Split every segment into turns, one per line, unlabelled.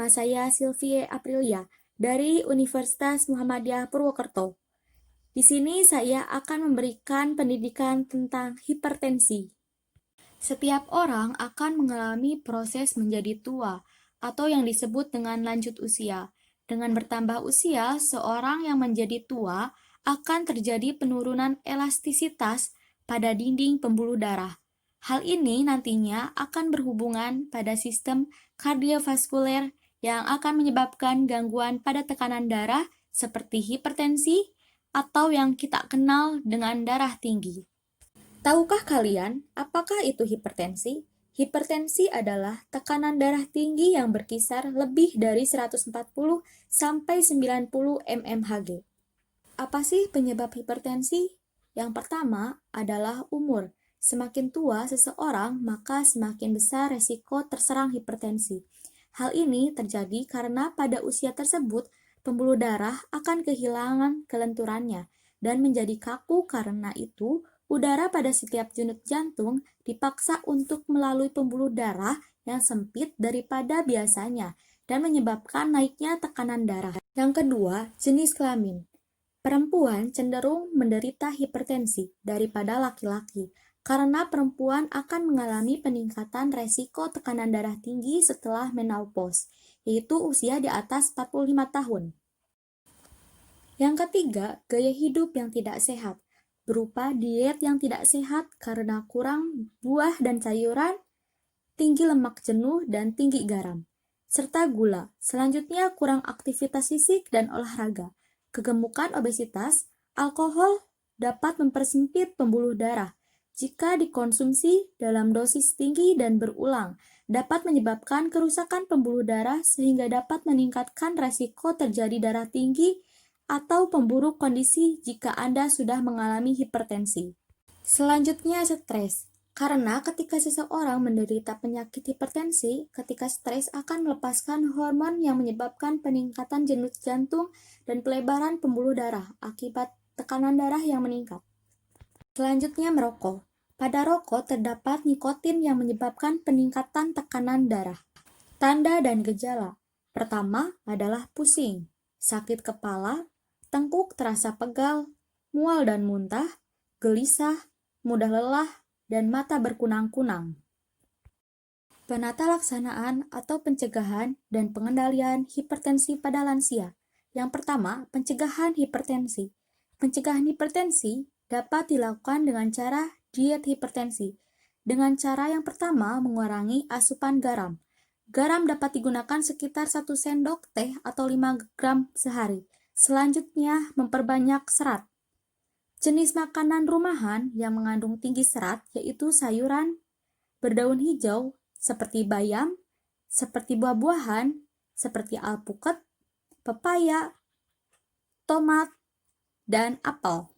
Nama saya Sylvie Aprilia dari Universitas Muhammadiyah Purwokerto. Di sini saya akan memberikan pendidikan tentang hipertensi. Setiap orang akan mengalami proses menjadi tua atau yang disebut dengan lanjut usia. Dengan bertambah usia, seorang yang menjadi tua akan terjadi penurunan elastisitas pada dinding pembuluh darah. Hal ini nantinya akan berhubungan pada sistem kardiovaskuler yang akan menyebabkan gangguan pada tekanan darah seperti hipertensi atau yang kita kenal dengan darah tinggi. Tahukah kalian apakah itu hipertensi? Hipertensi adalah tekanan darah tinggi yang berkisar lebih dari 140 sampai 90 mmHg. Apa sih penyebab hipertensi? Yang pertama adalah umur. Semakin tua seseorang, maka semakin besar resiko terserang hipertensi. Hal ini terjadi karena pada usia tersebut, pembuluh darah akan kehilangan kelenturannya dan menjadi kaku. Karena itu, udara pada setiap denyut jantung dipaksa untuk melalui pembuluh darah yang sempit daripada biasanya dan menyebabkan naiknya tekanan darah. Yang kedua, jenis kelamin. Perempuan cenderung menderita hipertensi daripada laki-laki karena perempuan akan mengalami peningkatan resiko tekanan darah tinggi setelah menopause, yaitu usia di atas 45 tahun. Yang ketiga, gaya hidup yang tidak sehat, berupa diet yang tidak sehat karena kurang buah dan sayuran, tinggi lemak jenuh dan tinggi garam, serta gula. Selanjutnya, kurang aktivitas fisik dan olahraga, kegemukan, obesitas. Alkohol dapat mempersempit pembuluh darah. Jika dikonsumsi dalam dosis tinggi dan berulang, dapat menyebabkan kerusakan pembuluh darah sehingga dapat meningkatkan resiko terjadi darah tinggi atau memburuk kondisi jika Anda sudah mengalami hipertensi. Selanjutnya, stres. Karena ketika seseorang menderita penyakit hipertensi, ketika stres akan melepaskan hormon yang menyebabkan peningkatan denyut jantung dan pelebaran pembuluh darah akibat tekanan darah yang meningkat. Selanjutnya, merokok. Pada rokok terdapat nikotin yang menyebabkan peningkatan tekanan darah. Tanda dan gejala. Pertama adalah pusing, sakit kepala, tengkuk terasa pegal, mual dan muntah, gelisah, mudah lelah, dan mata berkunang-kunang. Penata laksanaan atau pencegahan dan pengendalian hipertensi pada lansia. Yang pertama, pencegahan hipertensi. Pencegahan hipertensi dapat dilakukan dengan cara diet hipertensi. Dengan cara yang pertama, mengurangi asupan garam. Garam dapat digunakan sekitar 1 sendok teh atau 5 gram sehari. Selanjutnya, memperbanyak serat. Jenis makanan rumahan yang mengandung tinggi serat yaitu sayuran berdaun hijau seperti bayam, seperti buah-buahan, seperti alpukat, pepaya, tomat, dan apel.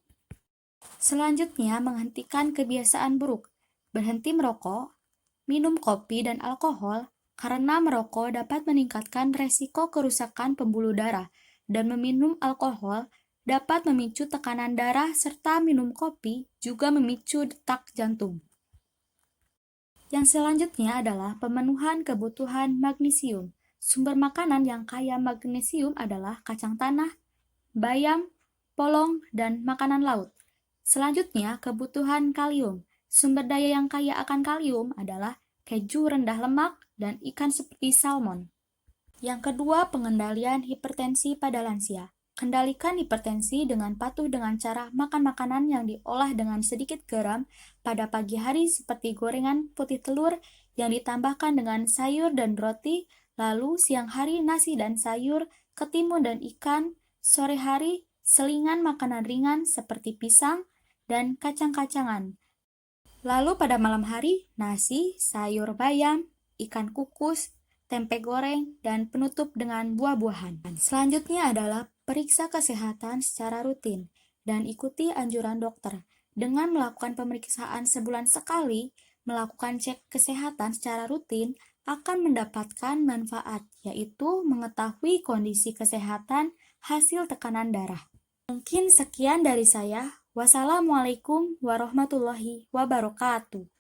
Selanjutnya, menghentikan kebiasaan buruk. Berhenti merokok, minum kopi dan alkohol karena merokok dapat meningkatkan resiko kerusakan pembuluh darah dan meminum alkohol dapat memicu tekanan darah serta minum kopi juga memicu detak jantung. Yang selanjutnya adalah pemenuhan kebutuhan magnesium. Sumber makanan yang kaya magnesium adalah kacang tanah, bayam, polong, dan makanan laut. Selanjutnya, kebutuhan kalium. Sumber daya yang kaya akan kalium adalah keju rendah lemak dan ikan seperti salmon. Yang kedua, pengendalian hipertensi pada lansia. Kendalikan hipertensi dengan patuh dengan cara makan makanan yang diolah dengan sedikit garam pada pagi hari seperti gorengan putih telur yang ditambahkan dengan sayur dan roti, lalu siang hari nasi dan sayur, ketimun dan ikan, sore hari selingan makanan ringan seperti pisang dan kacang-kacangan. Lalu pada malam hari nasi, sayur bayam, ikan kukus, tempe goreng, dan penutup dengan buah-buahan. Selanjutnya adalah periksa kesehatan secara rutin dan ikuti anjuran dokter. Dengan melakukan pemeriksaan sebulan sekali, melakukan cek kesehatan secara rutin akan mendapatkan manfaat, yaitu mengetahui kondisi kesehatan hasil tekanan darah. Mungkin sekian dari saya. Wassalamualaikum warahmatullahi wabarakatuh.